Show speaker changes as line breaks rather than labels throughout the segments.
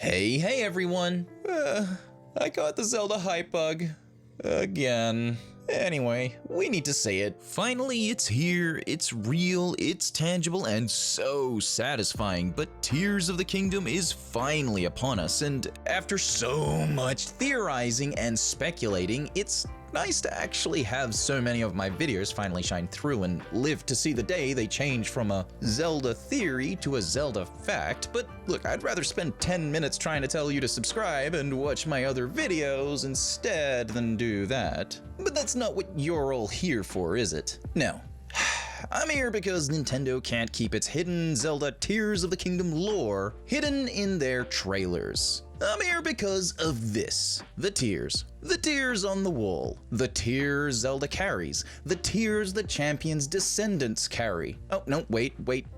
Hey everyone! I got the Zelda hype bug. Again. Anyway, we need to say it. Finally, it's here, it's real, it's tangible, and so satisfying. But Tears of the Kingdom is finally upon us, and after so much theorizing and speculating, it's nice to actually have so many of my videos finally shine through and live to see the day they change from a Zelda theory to a Zelda fact. But look, I'd rather spend 10 minutes trying to tell you to subscribe and watch my other videos instead than do that. But that's not what you're all here for, is it? No. I'm here because Nintendo can't keep its hidden Zelda Tears of the Kingdom lore hidden in their trailers. I'm here because of this. The tears. The tears on the wall. The tears Zelda carries. The tears the champion's descendants carry. Oh, no, wait.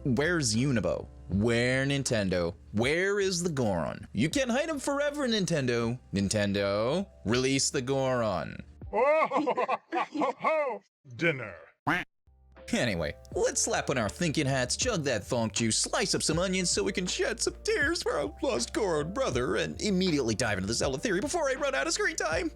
Where's Unibo? Where, Nintendo? Where is the Goron? You can't hide him forever, Nintendo. Nintendo, release the Goron.
Dinner.
Anyway, let's slap on our thinking hats, chug that Thonk juice, slice up some onions so we can shed some tears for our lost Goron brother, and immediately dive into the Zelda Theory before I run out of screen time.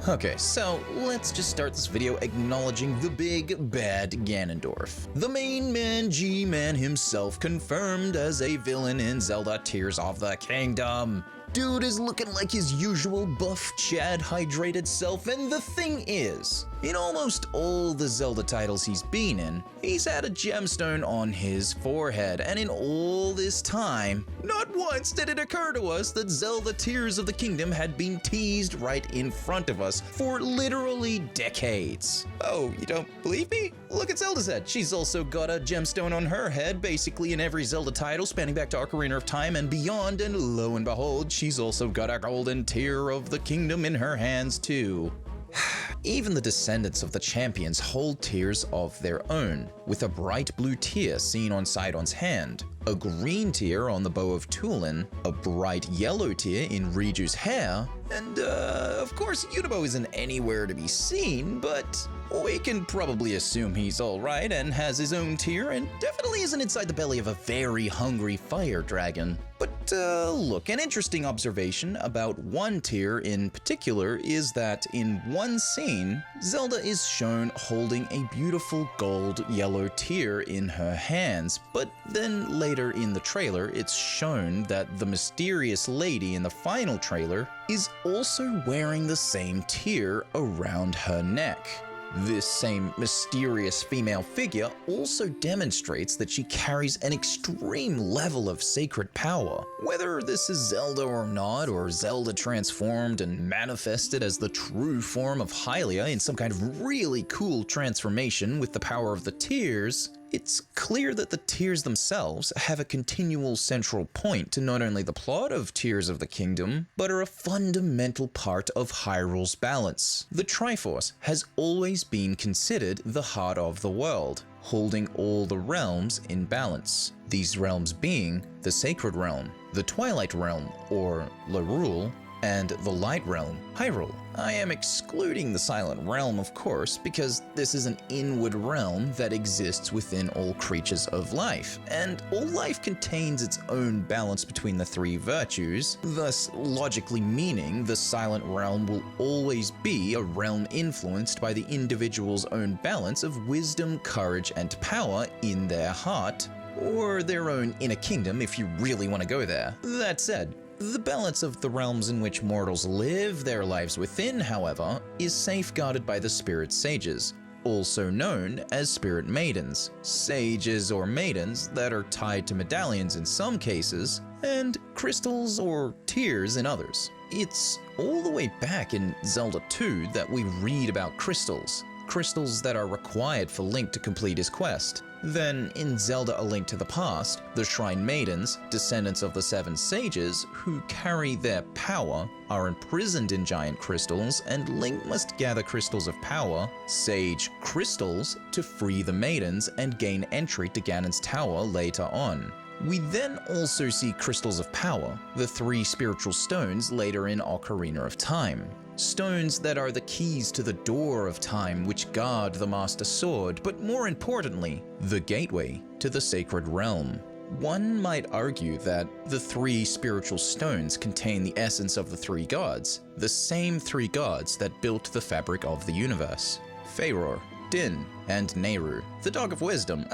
Okay, so let's just start this video acknowledging the big bad Ganondorf. The main man, G-Man himself, confirmed as a villain in Zelda Tears of the Kingdom. Dude is looking like his usual buff, Chad, hydrated self, and the thing is, in almost all the Zelda titles he's been in, he's had a gemstone on his forehead, and in all this time, not once did it occur to us that Zelda Tears of the Kingdom had been teased right in front of us for literally decades. Oh, you don't believe me? Look at Zelda's head. She's also got a gemstone on her head, basically in every Zelda title spanning back to Ocarina of Time and beyond, and lo and behold, she's also got a golden tear of the kingdom in her hands too. Even the descendants of the champions hold tears of their own, with a bright blue tear seen on Sidon's hand, a green tear on the bow of Tulin, a bright yellow tear in Riju's hair, and of course Unibo isn't anywhere to be seen, but we can probably assume he's alright and has his own tear and definitely isn't inside the belly of a very hungry fire dragon. But look, an interesting observation about one tear in particular is that in one scene, Zelda is shown holding a beautiful gold yellow tear in her hands, but then later in the trailer, it's shown that the mysterious lady in the final trailer is also wearing the same tear around her neck. This same mysterious female figure also demonstrates that she carries an extreme level of sacred power. Whether this is Zelda or not, or Zelda transformed and manifested as the true form of Hylia in some kind of really cool transformation with the power of the tears, it's clear that the tears themselves have a continual central point to not only the plot of Tears of the Kingdom, but are a fundamental part of Hyrule's balance. The Triforce has always been considered the heart of the world, holding all the realms in balance. These realms being the Sacred Realm, the Twilight Realm, or Lorule, and the Light Realm, Hyrule. I am excluding the Silent Realm, of course, because this is an inward realm that exists within all creatures of life, and all life contains its own balance between the three virtues, thus logically meaning the Silent Realm will always be a realm influenced by the individual's own balance of wisdom, courage, and power in their heart, or their own inner kingdom if you really want to go there. That said, the balance of the realms in which mortals live their lives within, however, is safeguarded by the Spirit Sages, also known as Spirit Maidens. Sages or maidens that are tied to medallions in some cases, and crystals or tears in others. It's all the way back in Zelda 2 that we read about crystals that are required for Link to complete his quest. Then, in Zelda A Link to the Past, the Shrine Maidens, descendants of the Seven Sages, who carry their power, are imprisoned in giant crystals, and Link must gather crystals of power, Sage Crystals, to free the maidens and gain entry to Ganon's tower later on. We then also see Crystals of Power, the three spiritual stones later in Ocarina of Time. Stones that are the keys to the door of time which guard the Master Sword, but more importantly, the gateway to the Sacred Realm. One might argue that the three spiritual stones contain the essence of the three gods, the same three gods that built the fabric of the universe. Farore, Din, and Nayru, the dog of wisdom,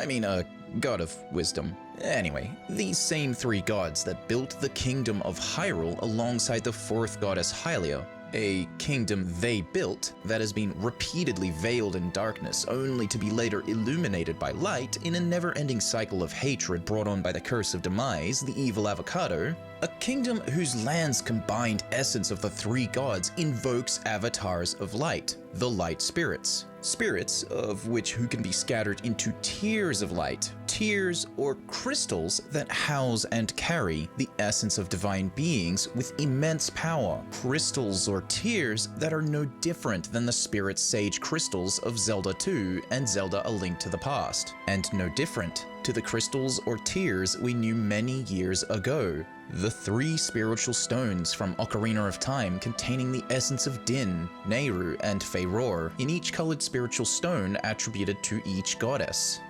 god of wisdom. Anyway, these same three gods that built the kingdom of Hyrule alongside the fourth goddess Hylia, a kingdom they built that has been repeatedly veiled in darkness only to be later illuminated by light in a never-ending cycle of hatred brought on by the curse of demise, the evil avocado. A kingdom whose land's combined essence of the three gods invokes avatars of light, the light spirits. Spirits of which who can be scattered into tears of light, tears or crystals that house and carry the essence of divine beings with immense power. Crystals or tears that are no different than the spirit sage crystals of Zelda 2 and Zelda A Link to the Past, and no different to the crystals or tears we knew many years ago. The three spiritual stones from Ocarina of Time containing the essence of Din, Nayru, and Farore, in each colored spiritual stone attributed to each goddess.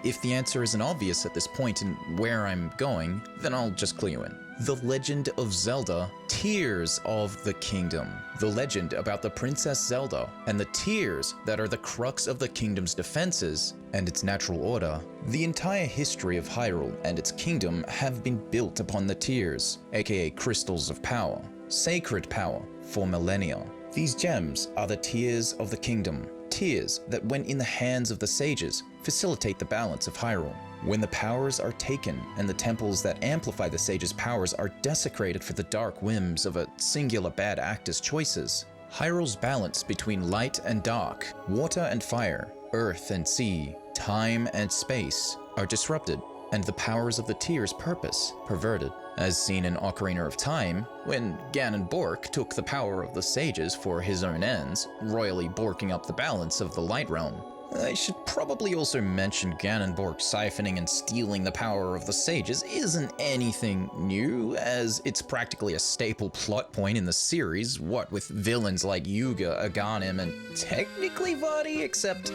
If the answer isn't obvious at this point in where I'm going, then I'll just clue you in. The Legend of Zelda, Tears of the Kingdom. The legend about the Princess Zelda and the tears that are the crux of the kingdom's defenses and its natural order. The entire history of Hyrule and its kingdom have been built upon the tears, aka crystals of power, sacred power for millennia. These gems are the tears of the kingdom, tears that when in the hands of the sages facilitate the balance of Hyrule. When the powers are taken and the temples that amplify the sages' powers are desecrated for the dark whims of a singular bad actor's choices, Hyrule's balance between light and dark, water and fire, earth and sea, time and space are disrupted, and the powers of the tears' purpose perverted. As seen in Ocarina of Time, when Ganondorf took the power of the sages for his own ends, royally borking up the balance of the Light Realm. I should probably also mention Ganondorf siphoning and stealing the power of the sages isn't anything new, as it's practically a staple plot point in the series, what with villains like Yuga, Aghanim, and technically Vaati, except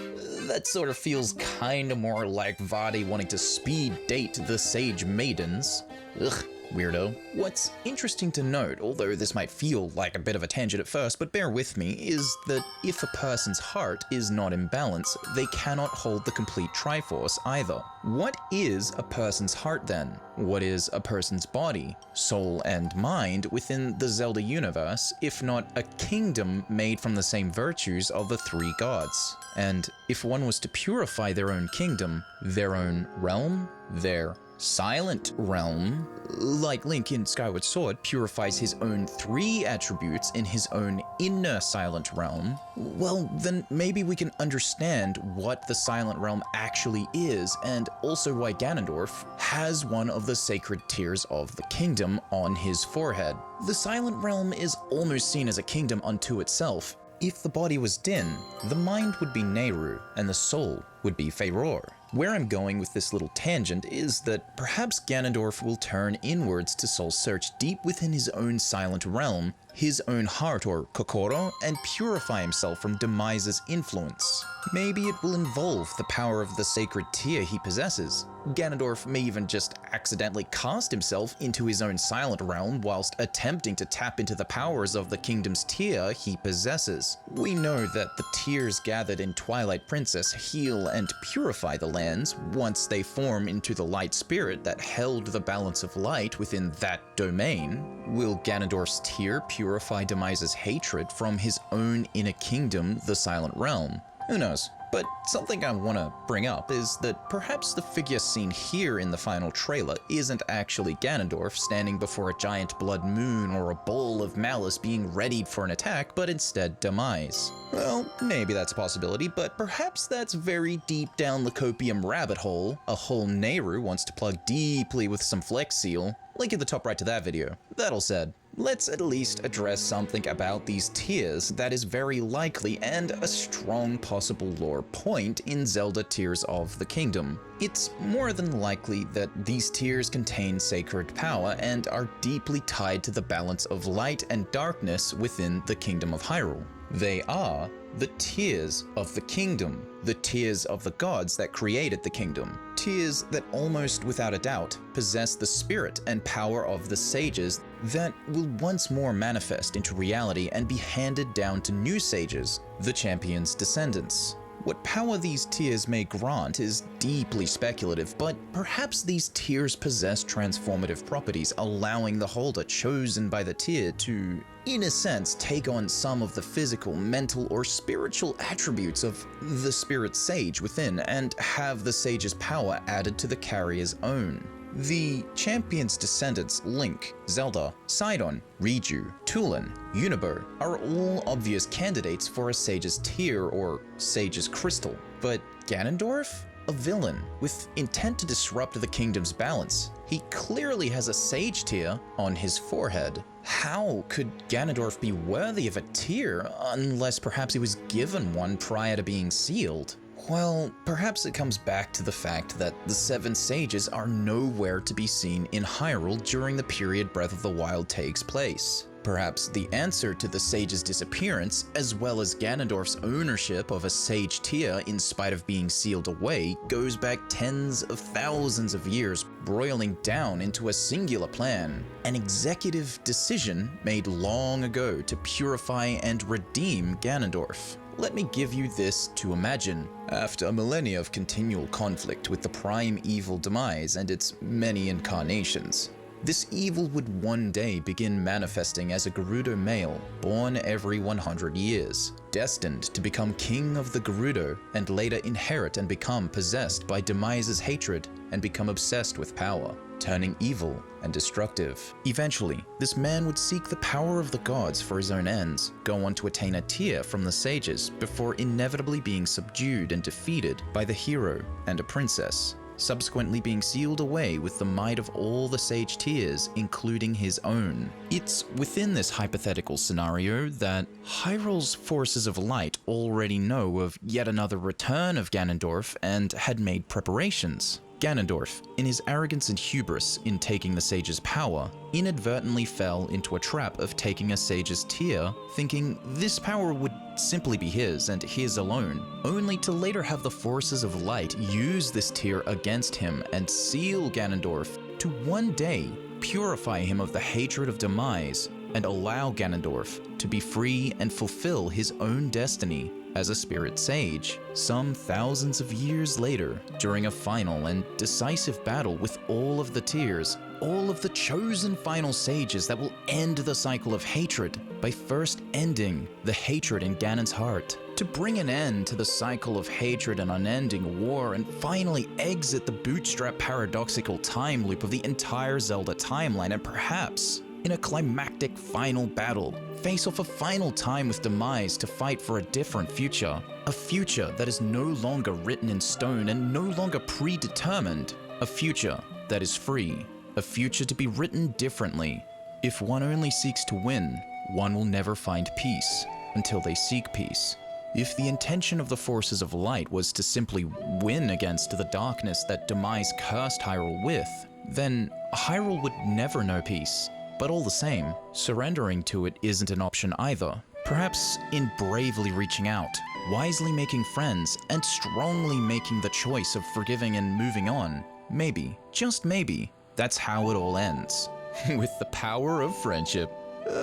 that sort of feels kinda more like Vaati wanting to speed date the sage maidens. Ugh. Weirdo. What's interesting to note, although this might feel like a bit of a tangent at first, but bear with me, is that if a person's heart is not in balance, they cannot hold the complete Triforce either. What is a person's heart then? What is a person's body, soul, and mind within the Zelda universe, if not a kingdom made from the same virtues of the three gods? And if one was to purify their own kingdom, their own realm, their silent realm, like Link in Skyward Sword purifies his own three attributes in his own inner silent realm, well, then maybe we can understand what the silent realm actually is, and also why Ganondorf has one of the sacred tears of the kingdom on his forehead. The silent realm is almost seen as a kingdom unto itself. If the body was Din, the mind would be Nayru, and the soul would be Farore. Where I'm going with this little tangent is that perhaps Ganondorf will turn inwards to soul search deep within his own silent realm, his own heart or kokoro, and purify himself from Demise's influence. Maybe it will involve the power of the sacred tear he possesses. Ganondorf may even just accidentally cast himself into his own silent realm whilst attempting to tap into the powers of the kingdom's tear he possesses. We know that the tears gathered in Twilight Princess heal and purify the lands once they form into the light spirit that held the balance of light within that domain. Will Ganondorf's tear purify Demise's hatred from his own inner kingdom, the Silent Realm? Who knows? But something I want to bring up is that perhaps the figure seen here in the final trailer isn't actually Ganondorf standing before a giant blood moon or a bowl of malice being readied for an attack, but instead Demise. Well, maybe that's a possibility, but perhaps that's very deep down the copium rabbit hole, a hole Nayru wants to plug deeply with some Flex Seal. Link in the top right to that video. That all said, let's at least address something about these tears that is very likely and a strong possible lore point in Zelda Tears of the Kingdom. It's more than likely that these tears contain sacred power and are deeply tied to the balance of light and darkness within the Kingdom of Hyrule. They are the tiers of the kingdom, the tiers of the gods that created the kingdom, tiers that almost without a doubt possess the spirit and power of the sages that will once more manifest into reality and be handed down to new sages, the champion's descendants. What power these tiers may grant is deeply speculative, but perhaps these tiers possess transformative properties, allowing the holder chosen by the tier to, in a sense, take on some of the physical, mental, or spiritual attributes of the spirit sage within and have the sage's power added to the carrier's own. The champion's descendants Link, Zelda, Sidon, Riju, Tulin, Unibo are all obvious candidates for a sage's tier or sage's crystal. But Ganondorf? A villain with intent to disrupt the kingdom's balance. He clearly has a sage tier on his forehead. How could Ganondorf be worthy of a tier unless perhaps he was given one prior to being sealed? Well, perhaps it comes back to the fact that the 7 sages are nowhere to be seen in Hyrule during the period Breath of the Wild takes place. Perhaps the answer to the sage's disappearance, as well as Ganondorf's ownership of a sage tier in spite of being sealed away, goes back tens of thousands of years, broiling down into a singular plan. An executive decision made long ago to purify and redeem Ganondorf. Let me give you this to imagine. After a millennia of continual conflict with the prime evil demise and its many incarnations, this evil would one day begin manifesting as a Gerudo male, born every 100 years, destined to become king of the Gerudo and later inherit and become possessed by Demise's hatred and become obsessed with power, turning evil and destructive. Eventually, this man would seek the power of the gods for his own ends, go on to attain a tier from the sages before inevitably being subdued and defeated by the hero and a princess, subsequently being sealed away with the might of all the sage tiers, including his own. It's within this hypothetical scenario that Hyrule's forces of light already know of yet another return of Ganondorf and had made preparations. Ganondorf, in his arrogance and hubris in taking the sage's power, inadvertently fell into a trap of taking a sage's tier, thinking this power would simply be his and his alone, only to later have the forces of light use this tier against him and seal Ganondorf to one day purify him of the hatred of Demise and allow Ganondorf to be free and fulfill his own destiny as a spirit sage. Some thousands of years later, during a final and decisive battle with all of the tiers, all of the chosen final sages that will end the cycle of hatred by first ending the hatred in Ganon's heart, to bring an end to the cycle of hatred and unending war and finally exit the bootstrap paradoxical time loop of the entire Zelda timeline, and perhaps, in a climactic final battle, face off a final time with Demise to fight for a different future. A future that is no longer written in stone and no longer predetermined. A future that is free. A future to be written differently. If one only seeks to win, one will never find peace until they seek peace. If the intention of the forces of light was to simply win against the darkness that Demise cursed Hyrule with, then Hyrule would never know peace. But all the same, surrendering to it isn't an option either. Perhaps in bravely reaching out, wisely making friends, and strongly making the choice of forgiving and moving on, maybe, just maybe, that's how it all ends. With the power of friendship.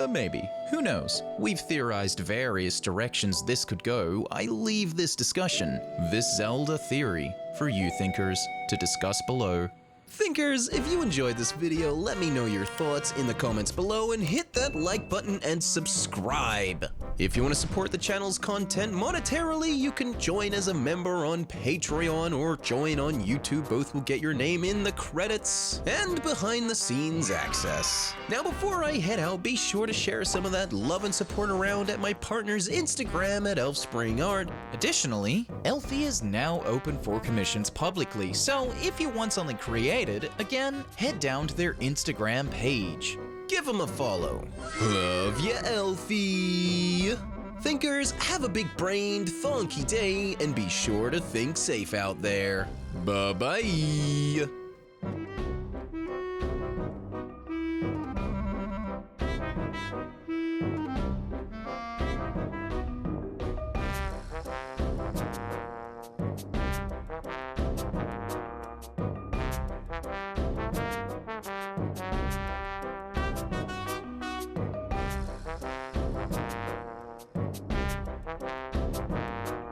Maybe. Who knows? We've theorized various directions this could go. I leave this discussion, this Zelda theory, for you thinkers to discuss below. Thinkers, if you enjoyed this video, let me know your thoughts in the comments below and hit that like button and subscribe. If you want to support the channel's content monetarily, you can join as a member on Patreon or join on YouTube. Both will get your name in the credits and behind the scenes access. Now before I head out, be sure to share some of that love and support around at my partner's Instagram at ElfSpringArt. Additionally, Elfie is now open for commissions publicly, so if you want something created, again, head down to their Instagram page. Give them a follow. Love ya, Elfie! Thinkers, have a big-brained, thonky day, and be sure to think safe out there. Bye-bye!